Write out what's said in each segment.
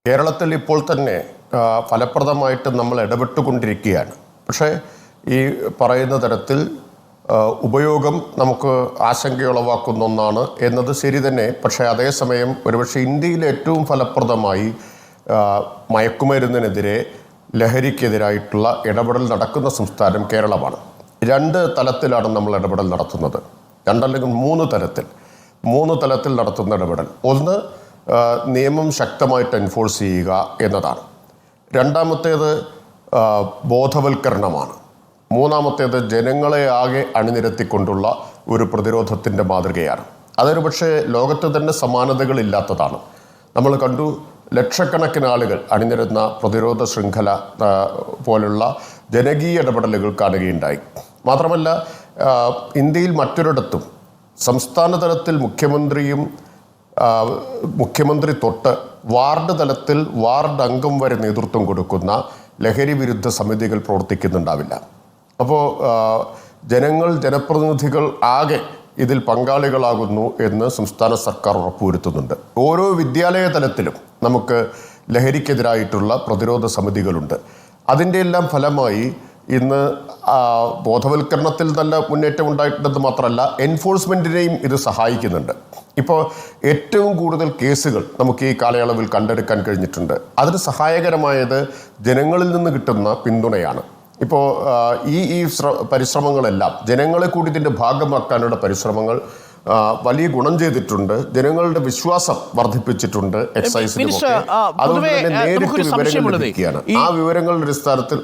കേരളത്തിൽ ഇപ്പോൾ തന്നെ ഫലപ്രദമായിട്ട് നമ്മൾ ഇടപെട്ടുകൊണ്ടിരിക്കുകയാണ്. പക്ഷേ ഈ പറയുന്ന തരത്തിൽ ഉപയോഗം നമുക്ക് ആശങ്കയുളവാക്കുന്ന ഒന്നാണ് എന്നത് ശരി തന്നെ. പക്ഷേ അതേസമയം ഒരുപക്ഷെ ഇന്ത്യയിൽ ഏറ്റവും ഫലപ്രദമായി മയക്കുമരുന്നിനെതിരെ ലഹരിക്കെതിരായിട്ടുള്ള ഇടപെടൽ നടക്കുന്ന സംസ്ഥാനം കേരളമാണ്. 2 തലത്തിലാണ് നമ്മൾ ഇടപെടൽ നടത്തുന്നത്. 2 അല്ലെങ്കിൽ 3 തലത്തിൽ നടത്തുന്ന ഇടപെടൽ. ഒന്ന്, നിയമം ശക്തമായിട്ട് എൻഫോഴ്സ് ചെയ്യുക എന്നതാണ്. രണ്ടാമത്തേത് ബോധവൽക്കരണമാണ്. മൂന്നാമത്തേത് ജനങ്ങളെ ആകെ അണിനിരത്തിക്കൊണ്ടുള്ള ഒരു പ്രതിരോധത്തിൻ്റെ മാതൃകയാണ്. അതൊരു പക്ഷേ ലോകത്ത് തന്നെ സമാനതകളില്ലാത്തതാണ്. നമ്മൾ കണ്ടു, ലക്ഷക്കണക്കിന് ആളുകൾ അണിനിരുന്ന പ്രതിരോധ ശൃംഖല പോലുള്ള ജനകീയ ഇടപെടലുകൾ കാണുകയുണ്ടായി. മാത്രമല്ല, ഇന്ത്യയിൽ മറ്റൊരിടത്തും സംസ്ഥാന തലത്തിൽ മുഖ്യമന്ത്രി തൊട്ട് വാർഡ് തലത്തിൽ വാർഡ് അംഗം വരെ നേതൃത്വം കൊടുക്കുന്ന ലഹരി വിരുദ്ധ സമിതികൾ പ്രവർത്തിക്കുന്നുണ്ടാവില്ല. അപ്പോൾ ജനപ്രതിനിധികൾ ആകെ ഇതിൽ പങ്കാളികളാകുന്നു എന്ന് സംസ്ഥാന സർക്കാർ ഉറപ്പുവരുത്തുന്നുണ്ട്. ഓരോ വിദ്യാലയ തലത്തിലും നമുക്ക് ലഹരിക്കെതിരായിട്ടുള്ള പ്രതിരോധ സമിതികളുണ്ട്. അതിൻ്റെ എല്ലാം ഫലമായി ഇന്ന് ബോധവൽക്കരണത്തിൽ നല്ല മുന്നേറ്റം ഉണ്ടായിട്ടുണ്ടെന്ന് മാത്രമല്ല, എൻഫോഴ്സ്മെൻറ്റിനെയും ഇത് സഹായിക്കുന്നുണ്ട്. ഇപ്പോൾ ഏറ്റവും കൂടുതൽ കേസുകൾ നമുക്ക് ഈ കാലയളവിൽ കണ്ടെടുക്കാൻ കഴിഞ്ഞിട്ടുണ്ട്. അതിന് സഹായകരമായത് ജനങ്ങളിൽ നിന്ന് കിട്ടുന്ന പിന്തുണയാണ്. ഇപ്പോൾ ഈ പരിശ്രമങ്ങളെല്ലാം ജനങ്ങളെ കൂടി ഇതിൻ്റെ ഭാഗമാക്കാനുള്ള പരിശ്രമങ്ങൾ വലിയ ഗുണം ചെയ്തിട്ടുണ്ട്. ജനങ്ങളുടെ വിശ്വാസം വർദ്ധിപ്പിച്ചിട്ടുണ്ട് എക്സൈസിനുമൊക്കെ. അതുകൊണ്ട് തന്നെ നേരിട്ട് വിവരങ്ങൾ ലഭിക്കുകയാണ്. ആ വിവരങ്ങളുടെ അടിസ്ഥാനത്തിൽ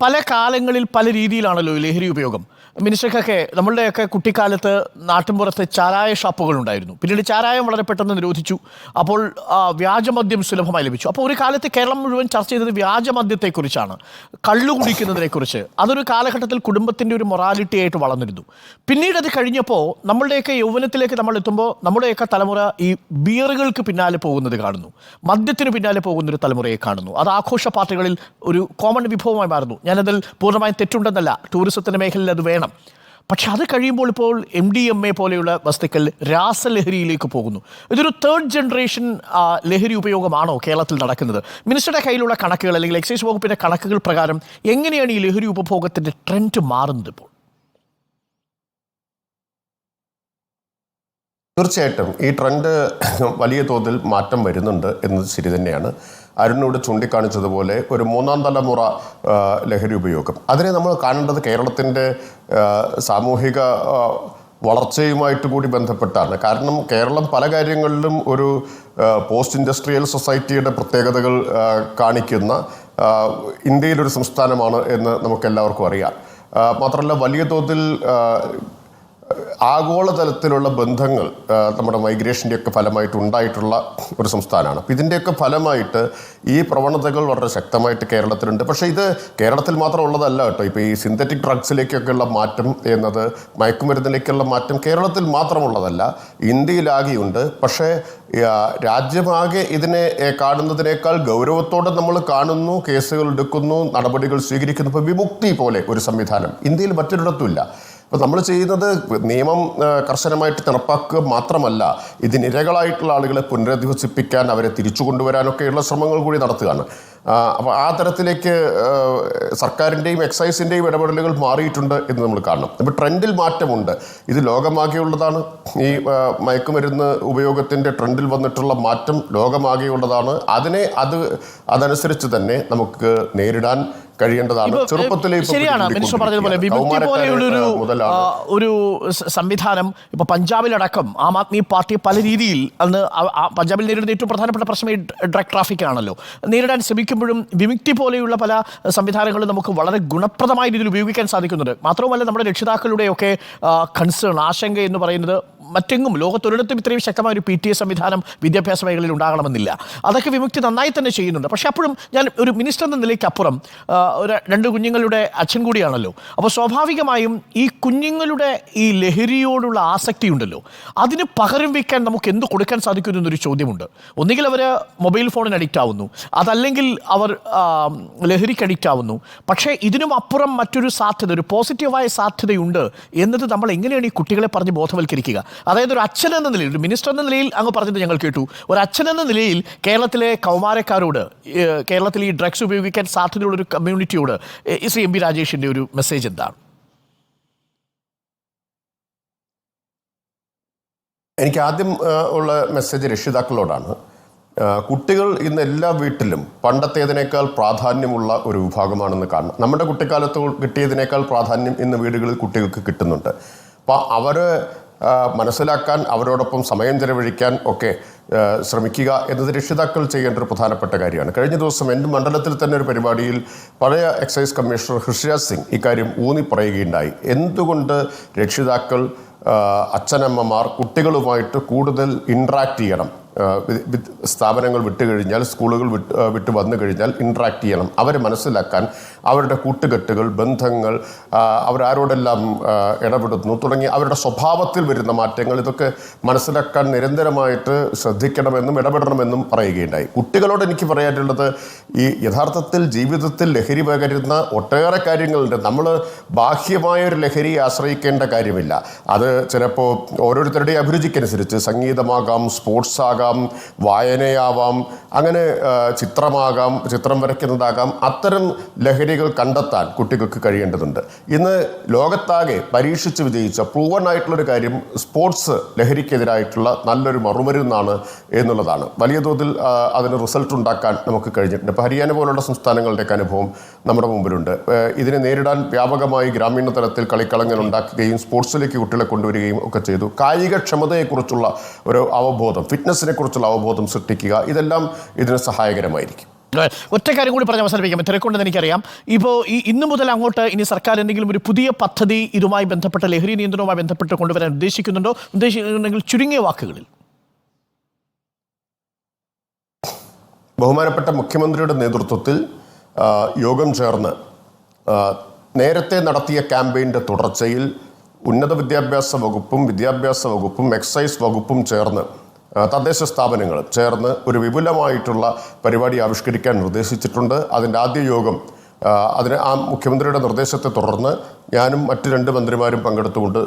പല കാലങ്ങളിൽ പല രീതിയിലാണല്ലോ ലഹരി ഉപയോഗം. മിനിസ്റ്റർക്കൊക്കെ നമ്മളുടെയൊക്കെ കുട്ടിക്കാലത്ത് നാട്ടിൻപുറത്ത് ചാരായ ഷാപ്പുകൾ ഉണ്ടായിരുന്നു. പിന്നീട് ചാരായം വളരെ പെട്ടെന്ന് നിരോധിച്ചു. അപ്പോൾ വ്യാജമദ്യം സുലഭമായി ലഭിച്ചു. അപ്പോൾ ഒരു കാലത്ത് കേരളം മുഴുവൻ ചർച്ച ചെയ്തത് വ്യാജമദ്യത്തെക്കുറിച്ചാണ്, കള്ളു കുടിക്കുന്നതിനെക്കുറിച്ച്. അതൊരു കാലഘട്ടത്തിൽ കുടുംബത്തിൻ്റെ ഒരു മൊറാലിറ്റി ആയിട്ട് വളർന്നിരുന്നു. പിന്നീട് അത് കഴിഞ്ഞപ്പോൾ നമ്മളുടെയൊക്കെ യൗവനത്തിലേക്ക് നമ്മൾ എത്തുമ്പോൾ നമ്മുടെയൊക്കെ തലമുറ ഈ ബിയറുകൾക്ക് പിന്നാലെ പോകുന്നത് കാണുന്നു, മദ്യത്തിന് പിന്നാലെ പോകുന്നൊരു തലമുറയെ കാണുന്നു. അത് ആഘോഷ പാർട്ടികളിൽ ഒരു കോമൺ വിഭവമായി മാറുന്നു. ഞാനതിൽ പൂർണ്ണമായും തെറ്റുണ്ടെന്നല്ല, ടൂറിസത്തിൻ്റെ മേഖലയിൽ അത് വേണം. പക്ഷെ അത് കഴിയുമ്പോൾ ഇപ്പോൾ MDMA പോലെയുള്ള വസ്തുക്കൾ രാസലഹരിയിലേക്ക് പോകുന്നു. ഇതൊരു 3rd ജനറേഷൻ ലഹരി ഉപയോഗമാണോ കേരളത്തിൽ നടക്കുന്നത്? മിനിസ്റ്ററുടെ കയ്യിലുള്ള കണക്കുകൾ അല്ലെങ്കിൽ എക്സൈസ് വകുപ്പിൻ്റെ കണക്കുകൾ പ്രകാരം എങ്ങനെയാണ് ഈ ലഹരി ഉപഭോഗത്തിൻ്റെ ട്രെൻഡ് മാറുന്നത് ഇപ്പോൾ? തീർച്ചയായിട്ടും ഈ ട്രെൻഡ് വലിയ തോതിൽ മാറ്റം വരുന്നുണ്ട് എന്നത് ശരി തന്നെയാണ്. അരുണിനോട് ചൂണ്ടിക്കാണിച്ചതുപോലെ ഒരു 3ാം തലമുറ ലഹരി ഉപയോഗം, അതിനെ നമ്മൾ കാണേണ്ടത് കേരളത്തിൻ്റെ സാമൂഹിക വളർച്ചയുമായിട്ട് കൂടി ബന്ധപ്പെട്ടാണ്. കാരണം കേരളം പല കാര്യങ്ങളിലും ഒരു പോസ്റ്റ് ഇൻഡസ്ട്രിയൽ സൊസൈറ്റിയുടെ പ്രത്യേകതകൾ കാണിക്കുന്ന ഇന്ത്യയിലൊരു സംസ്ഥാനമാണ് എന്ന് നമുക്കെല്ലാവർക്കും അറിയാം. മാത്രമല്ല, വലിയ തോതിൽ ആഗോളതലത്തിലുള്ള ബന്ധങ്ങൾ നമ്മുടെ മൈഗ്രേഷൻ്റെയൊക്കെ ഫലമായിട്ട് ഉണ്ടായിട്ടുള്ള ഒരു സംസ്ഥാനമാണ്. അപ്പോൾ ഇതിൻ്റെയൊക്കെ ഫലമായിട്ട് ഈ പ്രവണതകൾ വളരെ ശക്തമായിട്ട് കേരളത്തിലുണ്ട്. പക്ഷേ ഇത് കേരളത്തിൽ മാത്രം ഉള്ളതല്ല കേട്ടോ. ഇപ്പോൾ ഈ സിന്തറ്റിക് ഡ്രഗ്സിലേക്കൊക്കെയുള്ള മാറ്റം എന്നത്, മയക്കുമരുന്നിലേക്കുള്ള മാറ്റം കേരളത്തിൽ മാത്രമുള്ളതല്ല, ഇന്ത്യയിലാകെയുണ്ട്. പക്ഷേ രാജ്യമാകെ ഇതിനെ കാണുന്നതിനേക്കാൾ ഗൗരവത്തോടെ നമ്മൾ കാണുന്നു, കേസുകൾ എടുക്കുന്നു, നടപടികൾ സ്വീകരിക്കുന്നു. ഇപ്പോൾ വിമുക്തി പോലെ ഒരു സംവിധാനം ഇന്ത്യയിൽ മറ്റൊരിടത്തുമില്ല. അപ്പോൾ നമ്മൾ ചെയ്യുന്നത് നിയമം കർശനമായിട്ട് നടപ്പാക്കുക മാത്രമല്ല, ഇതിനിരകളായിട്ടുള്ള ആളുകളെ പുനരധിവസിപ്പിക്കാൻ, അവരെ തിരിച്ചു കൊണ്ടുവരാനൊക്കെയുള്ള ശ്രമങ്ങൾ കൂടി നടത്തുകയാണ്. അപ്പോൾ ആ തരത്തിലേക്ക് സർക്കാരിൻ്റെയും എക്സൈസിൻ്റെയും ഇടപെടലുകൾ മാറിയിട്ടുണ്ട് എന്ന് നമ്മൾ കാണണം. ഇപ്പോൾ ട്രെൻഡിൽ മാറ്റമുണ്ട്. ഇത് ലോകമാകെയുള്ളതാണ്. ഈ മയക്കുമരുന്ന് ഉപയോഗത്തിൻ്റെ ട്രെൻഡിൽ വന്നിട്ടുള്ള മാറ്റം ലോകമാകെയുള്ളതാണ്. അതനുസരിച്ച് തന്നെ നമുക്ക് നേരിടാൻ കഴിയേണ്ടതാണ്. ചെറുപ്പത്തിലെ ശരിയാണ് മിനിസ്റ്റർ പറഞ്ഞതുപോലെ വിമുക്തി പോലെയുള്ളൊരു ഒരു സംവിധാനം ഇപ്പോൾ പഞ്ചാബിലടക്കം ആം ആദ്മി പാർട്ടി പല രീതിയിൽ അന്ന് പഞ്ചാബിൽ നേരിടുന്ന ഏറ്റവും പ്രധാനപ്പെട്ട പ്രശ്നം ഈ ഡ്രഗ് ട്രാഫിക് ആണല്ലോ. നേരിടാൻ ശ്രമിക്കുമ്പോഴും വിമുക്തി പോലെയുള്ള പല സംവിധാനങ്ങളും നമുക്ക് വളരെ ഗുണപ്രദമായ രീതിയിൽ ഉപയോഗിക്കാൻ സാധിക്കുന്നുണ്ട്. മാത്രവുമല്ല, നമ്മുടെ രക്ഷിതാക്കളുടെയൊക്കെ കൺസേൺ, ആശങ്ക എന്ന് പറയുന്നത് മറ്റെങ്ങും ലോകത്തൊരിടത്തും ഇത്രയും ശക്തമായ ഒരു PTA സംവിധാനം വിദ്യാഭ്യാസ മേഖലയിൽ ഉണ്ടാകണമെന്നില്ല. അതൊക്കെ വിമുക്തി നന്നായി തന്നെ ചെയ്യുന്നുണ്ട്. പക്ഷേ അപ്പോഴും ഞാൻ ഒരു മിനിസ്റ്റർ എന്ന നിലയ്ക്കപ്പുറം 2 കുഞ്ഞുങ്ങളുടെ അച്ഛൻ കൂടിയാണല്ലോ. അപ്പോൾ സ്വാഭാവികമായും ഈ കുഞ്ഞുങ്ങളുടെ ഈ ലഹരിയോടുള്ള ആസക്തി ഉണ്ടല്ലോ, അതിന് പകരം വയ്ക്കാൻ നമുക്ക് എന്ത് കൊടുക്കാൻ സാധിക്കുന്നു എന്നൊരു ചോദ്യമുണ്ട്. ഒന്നുകിൽ അവർ മൊബൈൽ ഫോണിന് അഡിക്റ്റ് ആവുന്നു, അതല്ലെങ്കിൽ അവർ ലഹരിക്ക് അഡിക്റ്റ് ആവുന്നു. പക്ഷേ ഇതിനും അപ്പുറം മറ്റൊരു സാധ്യത, ഒരു പോസിറ്റീവായ സാധ്യതയുണ്ട് എന്നത് നമ്മൾ എങ്ങനെയാണ് ഈ കുട്ടികളെ പറഞ്ഞ് ബോധവൽക്കരിക്കുക? അതായത് ഒരു അച്ഛൻ എന്ന നിലയിൽ, ഒരു മിനിസ്റ്റർ എന്ന നിലയിൽ അങ്ങ് പറഞ്ഞത് ഞങ്ങൾ കേട്ടു. ഒരു അച്ഛൻ എന്ന നിലയിൽ കേരളത്തിലെ കൗമാരക്കാരോട്, കേരളത്തിൽ ഈ ഡ്രഗ്സ് ഉപയോഗിക്കാൻ സാധ്യതയുള്ളൊരു കമ്മ്യൂണിറ്റിയോട് ശ്രീ എം പി രാജേഷിൻ്റെ ഒരു മെസ്സേജ് എന്താണ്? എനിക്ക് ആദ്യം ഉള്ള മെസ്സേജ് രക്ഷിതാക്കളോടാണ്. കുട്ടികൾ ഇന്ന് എല്ലാ വീട്ടിലും പണ്ടത്തേതിനേക്കാൾ പ്രാധാന്യമുള്ള ഒരു വിഭാഗമാണെന്ന് കാണണം. നമ്മുടെ കുട്ടിക്കാലത്ത് കിട്ടിയതിനേക്കാൾ പ്രാധാന്യം ഇന്ന് വീടുകളിൽ കുട്ടികൾക്ക് കിട്ടുന്നുണ്ട്. അപ്പോൾ അവർ മനസ്സിലാക്കാൻ, അവരോടൊപ്പം സമയം ചെലവഴിക്കാൻ ഒക്കെ ശ്രമിക്കുക എന്നത് രക്ഷിതാക്കൾ ചെയ്യേണ്ട ഒരു പ്രധാനപ്പെട്ട കാര്യമാണ്. കഴിഞ്ഞ ദിവസം എൻ്റെ മണ്ഡലത്തിൽ തന്നെ ഒരു പരിപാടിയിൽ പഴയ എക്സൈസ് കമ്മീഷണർ ഹൃഷിരാജ് സിംഗ് ഇക്കാര്യം ഊന്നി പറയുകയുണ്ടായി. എന്തുകൊണ്ട് രക്ഷിതാക്കൾ, അച്ഛനമ്മമാർ കുട്ടികളുമായിട്ട് കൂടുതൽ ഇൻട്രാക്ട് ചെയ്യണം, സ്ഥാപനങ്ങൾ വിട്ടുകഴിഞ്ഞാൽ, സ്കൂളുകൾ വിട്ട് വന്നു കഴിഞ്ഞാൽ ഇൻട്രാക്ട് ചെയ്യണം, അവരെ മനസ്സിലാക്കാൻ, അവരുടെ കൂട്ടുകെട്ടുകൾ, ബന്ധങ്ങൾ, അവരാരോടെല്ലാം ഇടപെടുന്നു തുടങ്ങി അവരുടെ സ്വഭാവത്തിൽ വരുന്ന മാറ്റങ്ങൾ, ഇതൊക്കെ മനസ്സിലാക്കാൻ നിരന്തരമായിട്ട് ശ്രദ്ധിക്കണമെന്നും ഇടപെടണമെന്നും പറയുകയുണ്ടായി. കുട്ടികളോട് എനിക്ക് പറയാനുള്ളത്, ഈ യഥാർത്ഥത്തിൽ ജീവിതത്തിൽ ലഹരി പകരുന്ന ഒട്ടേറെ കാര്യങ്ങളുണ്ട്. നമ്മൾ ബാഹ്യമായ ഒരു ലഹരിയെ ആശ്രയിക്കേണ്ട കാര്യമില്ല. അത് ചിലപ്പോൾ ഓരോരുത്തരുടെയും അഭിരുചിക്കനുസരിച്ച് സംഗീതമാകാം, സ്പോർട്സ് ആകാം, വായനയാവാം, അങ്ങനെ ചിത്രമാകാം, ചിത്രം വരയ്ക്കുന്നതാകാം. അത്തരം ലഹരികൾ കണ്ടെത്താൻ കുട്ടികൾക്ക് കഴിയേണ്ടതുണ്ട്. ഇന്ന് ലോകത്താകെ പരീക്ഷിച്ച് വിജയിച്ച പ്രൂവൺ ആയിട്ടുള്ളൊരു കാര്യം സ്പോർട്സ് ലഹരിക്കെതിരായിട്ടുള്ള നല്ലൊരു മറുമരുന്നാണ് എന്നുള്ളതാണ്. വലിയ തോതിൽ അതിന് റിസൾട്ട് ഉണ്ടാക്കാൻ നമുക്ക് കഴിഞ്ഞിട്ടുണ്ട്. ഇപ്പോൾ ഹരിയാന പോലുള്ള സംസ്ഥാനങ്ങളുടെയൊക്കെ അനുഭവം നമ്മുടെ മുമ്പിലുണ്ട്. ഇതിനെ നേരിടാൻ വ്യാപകമായി ഗ്രാമീണ തലത്തിൽ കളിക്കളങ്ങൾ ഉണ്ടാക്കുകയും സ്പോർട്സിലേക്ക് കുട്ടികളെ കൊണ്ടുവരികയും ഒക്കെ ചെയ്തു. കായികക്ഷമതയെക്കുറിച്ചുള്ള ഒരു അവബോധം, ഫിറ്റ്നസിനെ കുറിച്ചുള്ള അവബോധം സൃഷ്ടിക്കുക, ഇതെല്ലാം ഇതിന് സഹായകരമായിരിക്കും. ഒറ്റ കാര്യം കൂടി പറഞ്ഞ് അവസാനിപ്പിക്കാം, തിരക്കുണ്ടെന്ന് എനിക്കറിയാം. ഇപ്പോൾ ഇന്നു മുതൽ അങ്ങോട്ട് ഇനി സർക്കാർ എന്തെങ്കിലും ഒരു പുതിയ പദ്ധതി ഇതുമായി ബന്ധപ്പെട്ട, ലഹരി നിയന്ത്രണവുമായി ബന്ധപ്പെട്ട് കൊണ്ടുവരാൻ ഉദ്ദേശിക്കുന്നുണ്ടെങ്കിൽ ചുരുങ്ങിയ വാക്കുകളിൽ. ബഹുമാനപ്പെട്ട മുഖ്യമന്ത്രിയുടെ നേതൃത്വത്തിൽ യോഗം ചേർന്ന് നേരത്തെ നടത്തിയ ക്യാമ്പയിൻ്റെ തുടർച്ചയിൽ ഉന്നത വിദ്യാഭ്യാസ വകുപ്പും എക്സൈസ് വകുപ്പും ചേർന്ന്, തദ്ദേശ സ്ഥാപനങ്ങളും ചേർന്ന് ഒരു വിപുലമായിട്ടുള്ള പരിപാടി ആവിഷ്കരിക്കാൻ നിർദ്ദേശിച്ചിട്ടുണ്ട്. അതിൻ്റെ ആദ്യ യോഗം ആ മുഖ്യമന്ത്രിയുടെ നിർദ്ദേശത്തെ തുടർന്ന് ഞാനും മറ്റ് 2 മന്ത്രിമാരും പങ്കെടുത്തുകൊണ്ട്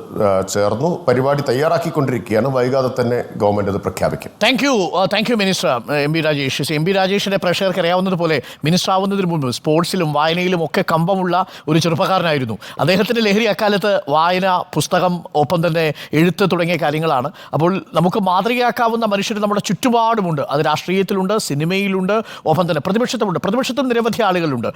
ചേർന്നു. പരിപാടി തയ്യാറാക്കിക്കൊണ്ടിരിക്കുകയാണ്. വൈകാതെ തന്നെ ഗവൺമെൻറ് അത് പ്രഖ്യാപിക്കും. Thank you minister M P Rajesh. M P രാജേഷിനെ പ്രേക്ഷകർക്ക് അറിയാവുന്നതുപോലെ മിനിസ്റ്റർ ആവുന്നതിന് മുമ്പ് സ്പോർട്സിലും വായനയിലും ഒക്കെ കമ്പമുള്ള ഒരു ചെറുപ്പക്കാരനായിരുന്നു. അദ്ദേഹത്തിൻ്റെ ലഹരി അക്കാലത്ത് വായന, പുസ്തകം, ഒപ്പം തന്നെ എഴുത്ത് തുടങ്ങിയ കാര്യങ്ങളാണ്. അപ്പോൾ നമുക്ക് മാതൃകയാക്കാവുന്ന മനുഷ്യർ നമ്മുടെ ചുറ്റുപാടുമുണ്ട്. അത് രാഷ്ട്രീയത്തിലുണ്ട്, സിനിമയിലുണ്ട്, ഒപ്പം തന്നെ പ്രതിപക്ഷത്തും നിരവധി ആളുകളുണ്ട്,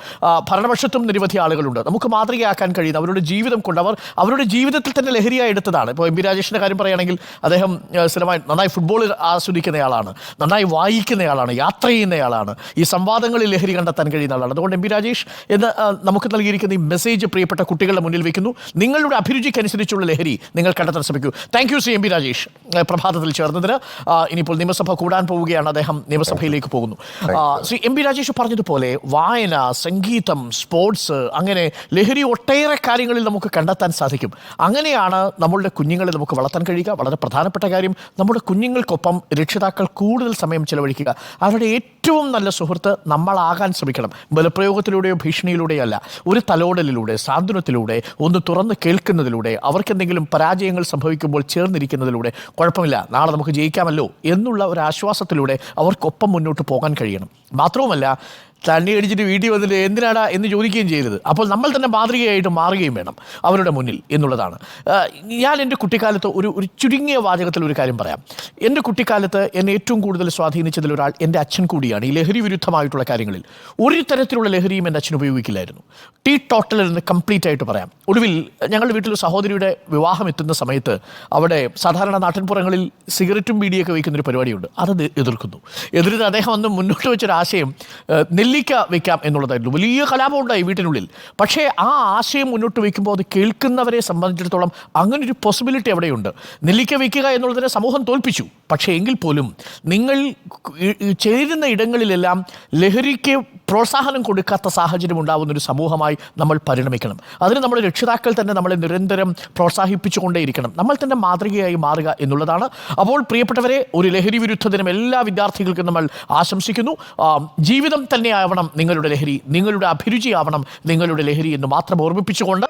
ഭരണപക്ഷത്തും നിരവധി ആളുകളുണ്ട്. നമുക്ക് മാതൃകയാക്കാൻ കഴിയുന്ന അവരുടെ ജീവിതം കൊണ്ട്, അവരുടെ ജീവിതത്തിൽ തന്നെ ലഹരിയായി എടുത്തതാണ്. ഇപ്പോൾ എം പി രാജേഷിൻ്റെ കാര്യം പറയുകയാണെങ്കിൽ അദ്ദേഹം സ്ഥിരമായി നന്നായി ഫുട്ബോൾ ആസ്വദിക്കുന്നയാളാണ്, നന്നായി വായിക്കുന്നയാളാണ്, യാത്ര ചെയ്യുന്നയാളാണ്, ഈ സംവാദങ്ങളിൽ ലഹരി കണ്ടെത്താൻ കഴിയുന്ന ആളാണ്. അതുകൊണ്ട് എം പി രാജേഷ് എന്ന് നമുക്ക് നൽകിയിരിക്കുന്ന ഈ മെസ്സേജ് പ്രിയപ്പെട്ട കുട്ടികളുടെ മുന്നിൽ വയ്ക്കുന്നു. നിങ്ങളുടെ അഭിരുചിക്കനുസരിച്ചുള്ള ലഹരി നിങ്ങൾ കണ്ടെത്താൻ ശ്രമിക്കൂ. Thank you Shri M P Rajesh പ്രഭാതത്തിൽ ചേർന്നതിന്. ഇനിയിപ്പോൾ നിയമസഭ കൂടാൻ പോവുകയാണ്, അദ്ദേഹം നിയമസഭയിലേക്ക് പോകുന്നു. ശ്രീ എം പി രാജേഷ് പറഞ്ഞതുപോലെ വായന, സംഗീതം, സ്പോർട്സ്, അങ്ങനെ ലഹരി ഒട്ടേറെ കാര്യങ്ങളിൽ നമുക്ക് കണ്ടെത്താൻ സാധിക്കും. അങ്ങനെയാണ് നമ്മളുടെ കുഞ്ഞുങ്ങളെ നമുക്ക് വളർത്താൻ കഴിയുക. വളരെ പ്രധാനപ്പെട്ട കാര്യം, നമ്മുടെ കുഞ്ഞുങ്ങൾക്കൊപ്പം രക്ഷിതാക്കൾ കൂടുതൽ സമയം ചെലവഴിക്കുക. അവരുടെ ഏറ്റവും നല്ല സുഹൃത്ത് നമ്മളാകാൻ ശ്രമിക്കണം. ബലപ്രയോഗത്തിലൂടെയോ ഭീഷണിയിലൂടെയോ അല്ല, ഒരു തലോടലിലൂടെ, സാന്ത്വനത്തിലൂടെ, ഒന്ന് തുറന്ന് കേൾക്കുന്നതിലൂടെ, അവർക്കെന്തെങ്കിലും പരാജയങ്ങൾ സംഭവിക്കുമ്പോൾ ചേർന്നിരിക്കുന്നതിലൂടെ, കുഴപ്പമില്ല നാളെ നമുക്ക് ജയിക്കാമല്ലോ എന്നുള്ള ഒരു ആശ്വാസത്തിലൂടെ അവർക്കൊപ്പം മുന്നോട്ട് പോകാൻ കഴിയണം. മാത്രവുമല്ല, തണ്ണി അടിച്ചിട്ട് വീട്ടിൽ വന്നിട്ട് എന്തിനാടാ എന്ന് ചോദിക്കുകയും ചെയ്യരുത്. അപ്പോൾ നമ്മൾ തന്നെ മാതൃകയായിട്ട് മാറുകയും വേണം അവരുടെ മുന്നിൽ എന്നുള്ളതാണ്. ഞാൻ എൻ്റെ കുട്ടിക്കാലത്ത് ഒരു ചുരുങ്ങിയ വാചകത്തിൽ ഒരു കാര്യം പറയാം. എൻ്റെ കുട്ടിക്കാലത്ത് എന്നെ ഏറ്റവും കൂടുതൽ സ്വാധീനിച്ചതിലൊരാൾ എൻ്റെ അച്ഛൻ കൂടിയാണ്. ഈ ലഹരി വിരുദ്ധമായിട്ടുള്ള കാര്യങ്ങളിൽ ഒരു തരത്തിലുള്ള ലഹരിയും എൻ്റെ അച്ഛൻ ഉപയോഗിക്കില്ലായിരുന്നു. ടീ ടോട്ടൽ എന്ന് കംപ്ലീറ്റ് ആയിട്ട് പറയാം. ഒടുവിൽ ഞങ്ങളുടെ വീട്ടിൽ സഹോദരിയുടെ വിവാഹം എത്തുന്ന സമയത്ത് അവിടെ സാധാരണ നാട്ടിൻപുറങ്ങളിൽ സിഗരറ്റും ബീഡിയൊക്കെ വയ്ക്കുന്നൊരു പരിപാടിയുണ്ട്. അത് എതിർത്ത് അദ്ദേഹം അന്ന് മുന്നോട്ട് വെച്ചൊരാശയം നെല്ലിക്ക വയ്ക്കാം എന്നുള്ളതായിരുന്നു. വലിയ കലാപമുണ്ടായി വീട്ടിനുള്ളിൽ. പക്ഷേ ആ ആശയം മുന്നോട്ട് വയ്ക്കുമ്പോൾ അത് കേൾക്കുന്നവരെ സംബന്ധിച്ചിടത്തോളം അങ്ങനൊരു പോസിബിലിറ്റി അവിടെയുണ്ട്. നെല്ലിക്ക വയ്ക്കുക എന്നുള്ളതിനെ സമൂഹം തോൽപ്പിച്ചു. പക്ഷേ എങ്കിൽ പോലും നിങ്ങൾ ചേരുന്ന ഇടങ്ങളിലെല്ലാം ലഹരിക്ക് പ്രോത്സാഹനം കൊടുക്കാത്ത സാഹചര്യം ഉണ്ടാകുന്നൊരു സമൂഹമായി നമ്മൾ പരിണമിക്കണം. അതിന് നമ്മുടെ രക്ഷിതാക്കൾ തന്നെ നമ്മളെ നിരന്തരം പ്രോത്സാഹിപ്പിച്ചുകൊണ്ടേയിരിക്കണം. നമ്മൾ തന്നെ മാതൃകയായി മാറുക എന്നുള്ളതാണ്. അപ്പോൾ പ്രിയപ്പെട്ടവരെ, ഒരു ലഹരി വിരുദ്ധ ദിനം എല്ലാ വിദ്യാർത്ഥികൾക്കും നമ്മൾ ആശംസിക്കുന്നു. ജീവിതം തന്നെയാവണം നിങ്ങളുടെ ലഹരി, നിങ്ങളുടെ അഭിരുചിയാവണം നിങ്ങളുടെ ലഹരി എന്ന് മാത്രം ഓർമ്മിപ്പിച്ചുകൊണ്ട്